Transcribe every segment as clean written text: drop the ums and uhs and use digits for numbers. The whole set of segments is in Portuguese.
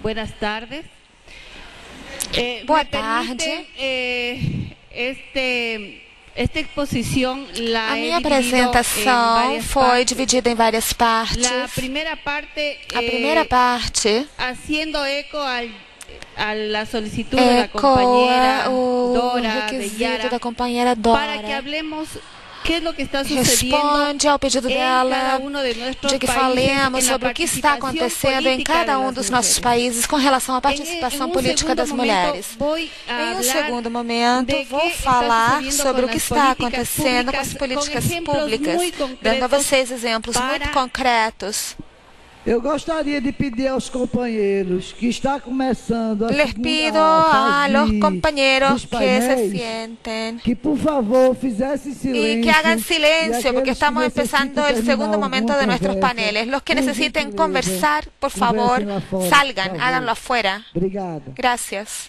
Buenas tardes. Boa tarde. A minha apresentação foi dividida em várias partes. A primeira parte ecoa o requisito da companheira Dora. Responde ao pedido dela de que falemos sobre o que está acontecendo em cada um dos nossos países com relação à participação política das mulheres. Em um segundo momento, vou falar sobre o que está acontecendo com as políticas públicas, dando a vocês exemplos muito concretos. Eu gostaria de pedir aos companheiros que está começando Les pido a los compañeros que se sienten que por favor fizessem silêncio y que hagan silencio porque estamos empezando el segundo momento de nuestros paneles. Los que necesiten conversar, por favor, salgan, háganlo afuera. Gracias.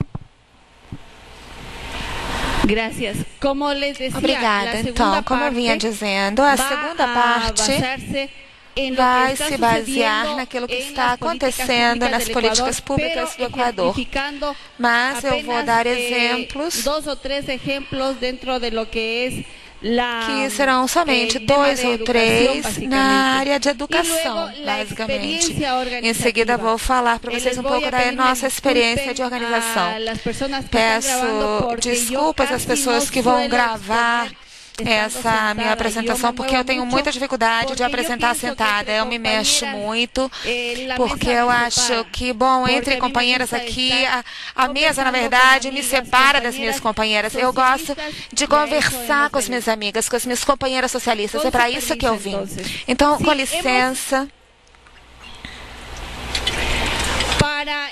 Gracias. Como les decía, Obrigada. Então, como eu vinha dizendo, a segunda parte vai se basear naquilo que está acontecendo nas políticas públicas do Equador. Mas eu vou dar exemplos que serão somente 2 ou 3 na área de educação, basicamente. Em seguida, vou falar para vocês um pouco da nossa experiência de organização. Peço desculpas às pessoas que vão gravar essa minha apresentação, porque eu tenho muita dificuldade de apresentar sentada. Eu me mexo muito, porque eu acho que, bom, entre companheiras aqui, a mesa, na verdade, me separa das minhas companheiras. Eu gosto de conversar com as minhas amigas, com as minhas companheiras socialistas. É para isso que eu vim. Então, com licença. Para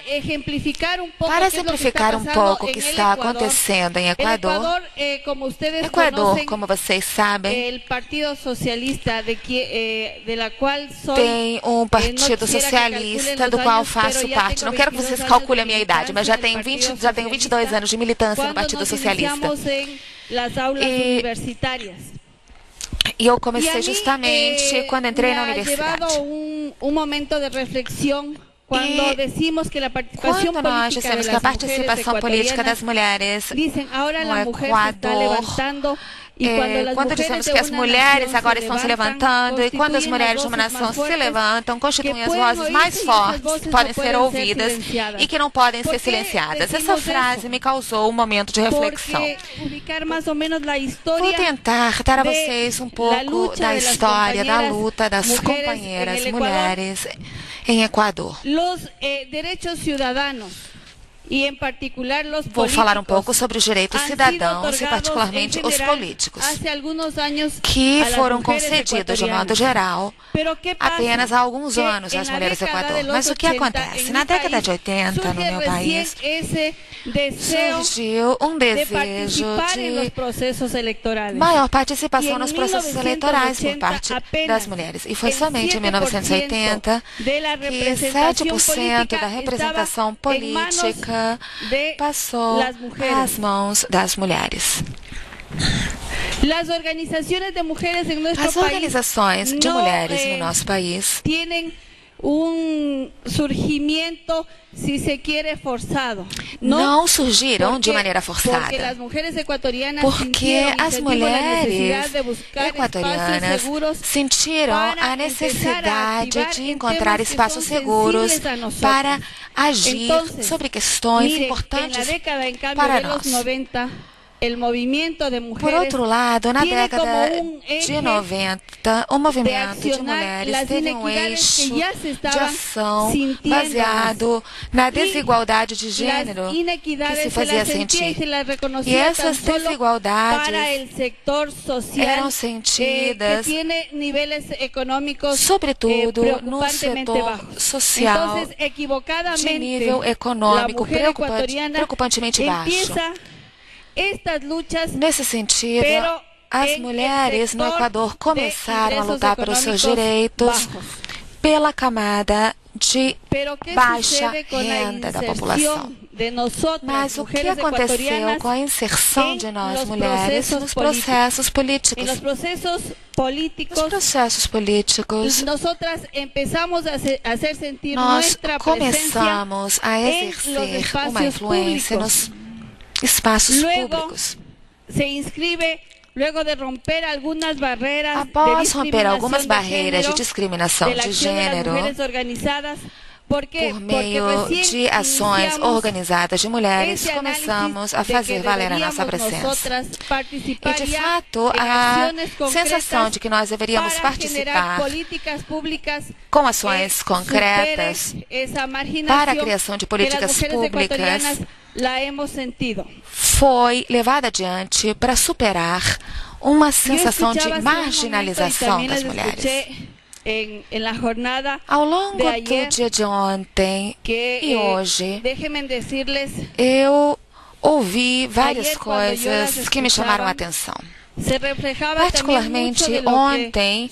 exemplificar um pouco o que está acontecendo em Equador, como vocês sabem, tem um partido socialista do qual faço parte. Não quero que vocês calculem a minha idade, mas já tenho 22 anos de militância no Partido Socialista. E eu comecei justamente quando entrei na universidade. Quando nós dissemos que a participação política das mulheres no Equador, quando dissemos que as mulheres agora estão se levantando, e quando as mulheres de uma nação se levantam, constituem as vozes mais fortes que podem ser ouvidas e que não podem ser silenciadas. Essa frase me causou um momento de reflexão. Vou tentar dar a vocês um pouco da história, da luta das companheiras mulheres em Equador. Vou falar um pouco sobre os direitos cidadãos e particularmente os políticos, que foram concedidos de modo geral apenas há alguns anos às mulheres do Equador. Mas o que acontece? Na década de 80, no meu país, surgiu um desejo de maior participação nos processos eleitorais por parte das mulheres. E foi somente em 1980 que 7% da representação política passou às mãos das mulheres. As organizações de mulheres no nosso país não surgiram de maneira forçada, porque as mulheres equatorianas sentiram a necessidade de encontrar espaços seguros para agir sobre questões importantes para nós. Por outro lado, na década de 90, o movimento de mulheres teve um eixo de ação baseado na desigualdade de gênero que se fazia sentir. E essas desigualdades eram sentidas, sobretudo, no setor social, de nível econômico preocupantemente baixo. Nesse sentido, as mulheres no Equador começaram a lutar pelos seus direitos pela camada de baixa renda da população. Mas o que aconteceu com a inserção de nós, mulheres, nos processos políticos? Nos processos políticos, nós começamos a exercer uma influência nos espaços públicos. Após romper algumas barreiras de discriminação de gênero, por meio de ações organizadas de mulheres, começamos a fazer valer a nossa presença. E, de fato, a sensação de que nós deveríamos participar com ações concretas para a criação de políticas públicas foi levada adiante para superar uma sensação de marginalização das mulheres. Ao longo do dia de ontem e hoje, eu ouvi várias coisas que me chamaram a atenção. Particularmente ontem,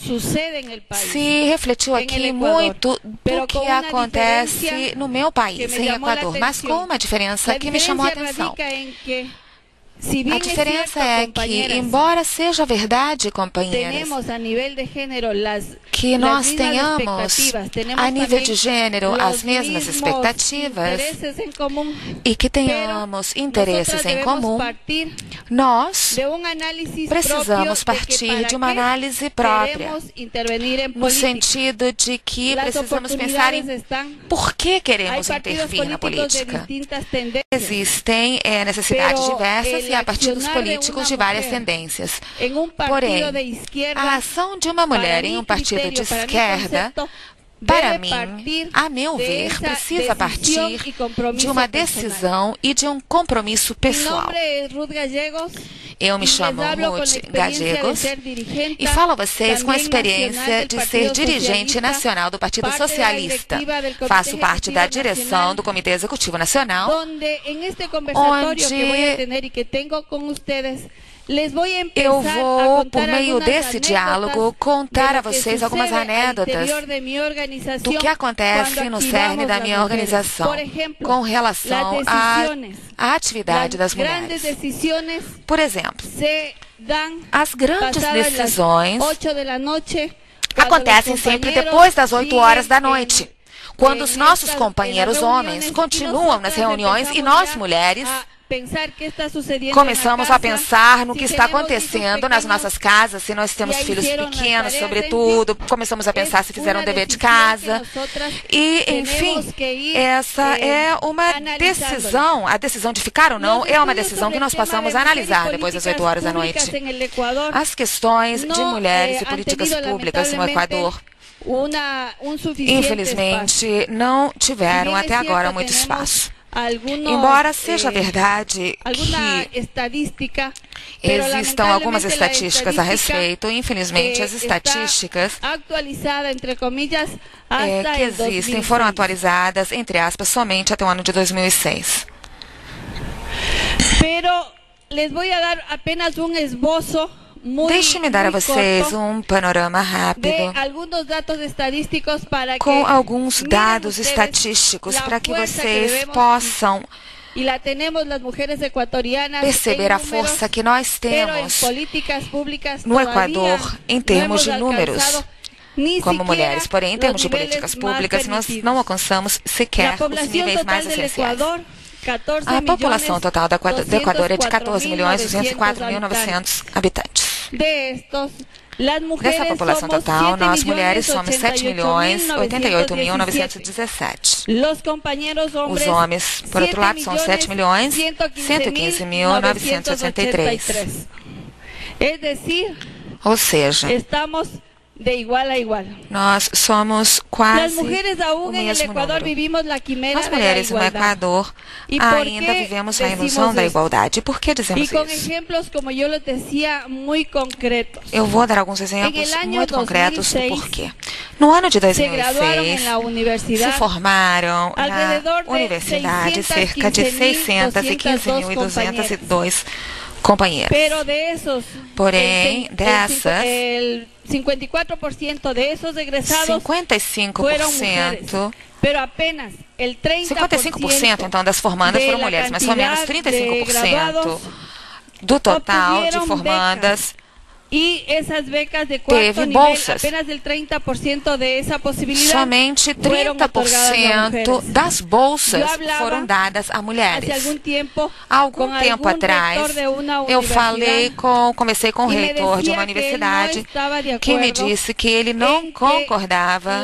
se refletiu aqui muito do que acontece no meu país, em Equador, mas com uma diferença que me chamou a atenção. A diferença é que, embora seja verdade, companheiras, que nós tenhamos, a nível de gênero, as mesmas expectativas e que tenhamos interesses em comum, nós precisamos partir de uma análise própria, no sentido de que precisamos pensar em por que queremos intervir na política. Existem necessidades diversas e a partir dos políticos de várias tendências. Porém, a ação de uma mulher em um partido de esquerda, para mim, a meu ver, precisa partir de uma decisão e de um compromisso pessoal. Eu me chamo Ruth Gallegos e falo a vocês com a experiência de ser dirigente nacional do Partido Socialista. Faço parte da direção do Comitê Executivo Nacional, onde eu vou, por meio desse diálogo, contar a vocês algumas anedotas do que acontece no cerne da minha organização com relação à atividade das mulheres. Por exemplo, as grandes decisões acontecem sempre depois das 8 horas da noite, quando os nossos companheiros homens continuam nas reuniões e nós, mulheres, começamos a pensar no que está acontecendo nas nossas casas, se nós temos filhos pequenos, sobretudo, começamos a pensar se fizeram o dever de casa. E, enfim, essa é uma decisão, a decisão de ficar ou não é uma decisão que nós passamos a analisar depois das 8 horas da noite. As questões de mulheres e políticas públicas no Equador, infelizmente, não tiveram até agora muito espaço. Embora seja verdade que existam algumas estatísticas a respeito, infelizmente as estatísticas que existem foram atualizadas, entre aspas, somente até o ano de 2006. Deixe-me dar a vocês um panorama rápido com alguns dados estatísticos para que vocês possam perceber a força que nós temos no Equador em termos de números como mulheres. Porém, em termos de políticas públicas, nós não alcançamos sequer os níveis mais essenciais. A população total do Equador é de 14.204.900 habitantes. Dessa população total, nós mulheres somos 7.088.917. Os homens, por outro lado, são 7.115.983. Ou seja, de igual a igual. Nós somos quase o mesmo número. As mulheres no Equador ainda vivemos a ilusão da igualdade. Por que dizemos isso? Eu vou dar alguns exemplos muito concretos do porquê. No ano de 2006, se formaram na universidade cerca de 615.202 companheiras. Porém, dessas, 54% de esos egresados 55%, pero apenas el 55% então das formandas foram mulheres, mas somente 35% do total de formandas teve bolsas. Somente 30% das bolsas foram dadas a mulheres. Há algum tempo atrás, eu conversei com o reitor de uma universidade que me disse que ele não concordava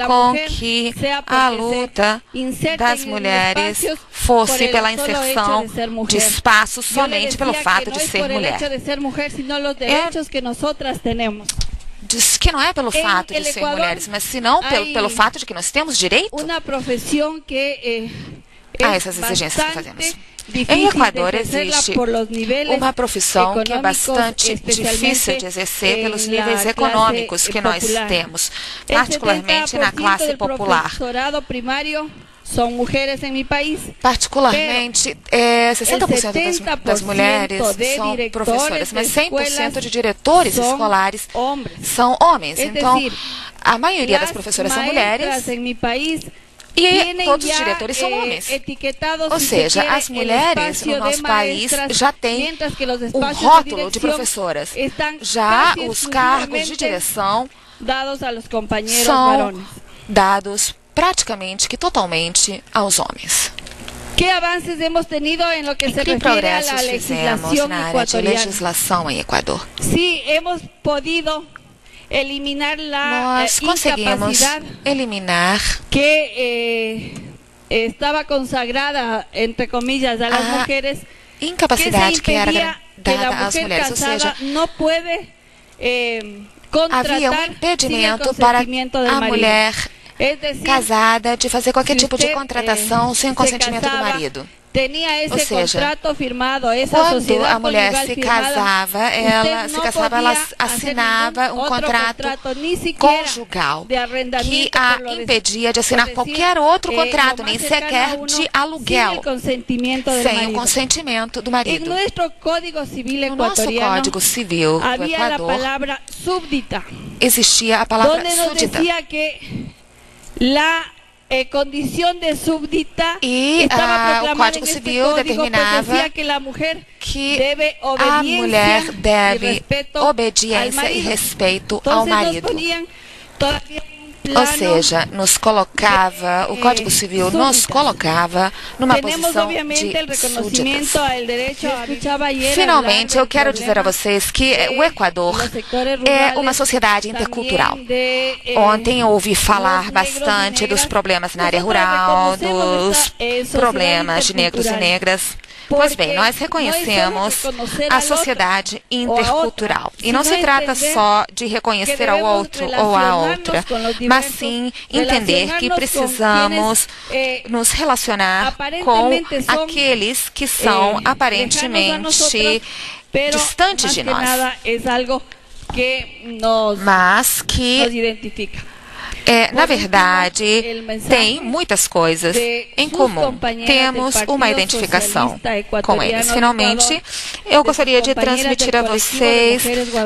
com que a luta das mulheres fosse pela inserção de espaços somente pelo fato de ser mulher. Diz que não é pelo fato de ser mulheres, mas senão pelo fato de que nós temos direito a essas exigências que fazemos. Em Equador existe uma profissão que é bastante difícil de exercer pelos níveis econômicos que nós temos, particularmente na classe popular. São mulheres em meu país. Particularmente, 60% das mulheres são professoras, mas 100% de diretores escolares são homens. Então, a maioria das professoras são mulheres e todos os diretores são homens. Ou seja, as mulheres no nosso país já têm um rótulo de professoras. Já os cargos de direção são dados praticamente que totalmente aos homens. Que avanços hemos tenido em lo que se refere a la legislação na área de legislação em Equador? Sim, hemos podido eliminar nós conseguimos eliminar que estava consagrada, entre comillas, a las mujeres, incapacidade que era dada às mulheres, ou seja, não pode havia um impedimento para a mulher casada de fazer qualquer tipo de contratação sem o consentimento do marido. Ou seja, quando a mulher se casava, ela assinava um contrato conjugal que a impedia de assinar qualquer outro contrato, nem sequer de aluguel, sem o consentimento do marido. No nosso Código Civil do Equador existia a palavra súdita. Condição de súbdita e o Código Civil determinava que a mulher deve obediência e respeito ao marido. Ou seja, nos colocava, o Código Civil nos colocava numa posição de súditas. Finalmente, eu quero dizer a vocês que o Equador é uma sociedade intercultural. Ontem eu ouvi falar bastante dos problemas na área rural, dos problemas de negros e negras. Pois bem, nós reconhecemos a sociedade intercultural. E não se trata só de reconhecer ao outro ou à outra, mas sim entender que precisamos nos relacionar com aqueles que são aparentemente distantes de nós, mas que na verdade, tem muitas coisas em comum. Temos uma identificação com eles. Finalmente, eu gostaria de transmitir a vocês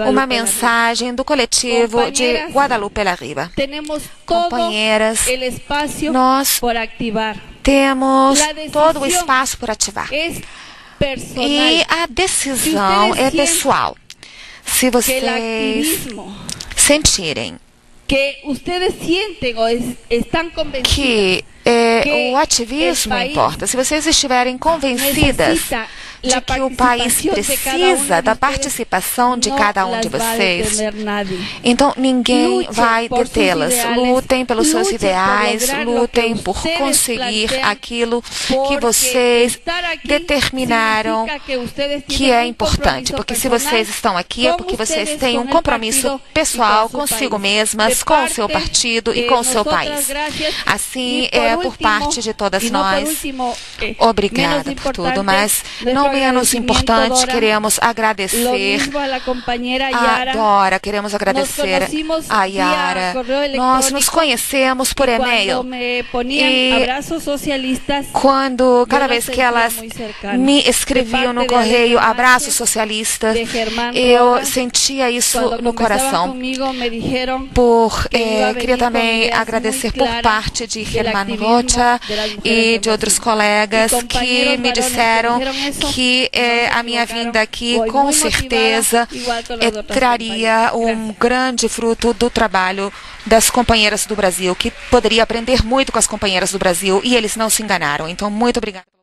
uma mensagem do coletivo de Guadalupe La Riva. Companheiras, nós temos todo o espaço por ativar. E a decisão é pessoal. Se vocês sentirem que ustedes sienten o están convencidas que o ativismo importa, se vocês estiverem convencidas de que o país precisa da participação de cada um de vocês, então ninguém vai detê-las. Lutem pelos seus ideais, lutem por conseguir aquilo que vocês determinaram que é importante. Porque se vocês estão aqui é porque vocês têm um compromisso pessoal consigo mesmas, com o seu partido e com o seu país. Assim, por parte de todas nós, obrigada por tudo, mas não não menos importante, queremos agradecer a Dora, queremos agradecer a Yara. Nós nos conhecemos por e-mail e cada vez que elas me escreviam no correio abraço socialista, eu sentia isso no coração. Queria também agradecer por parte de Germán Rocha e de outros colegas que me disseram que a minha vinda aqui com certeza traria um grande fruto do trabalho das companheiras do Brasil, que poderia aprender muito com as companheiras do Brasil, e eles não se enganaram. Então, muito obrigada.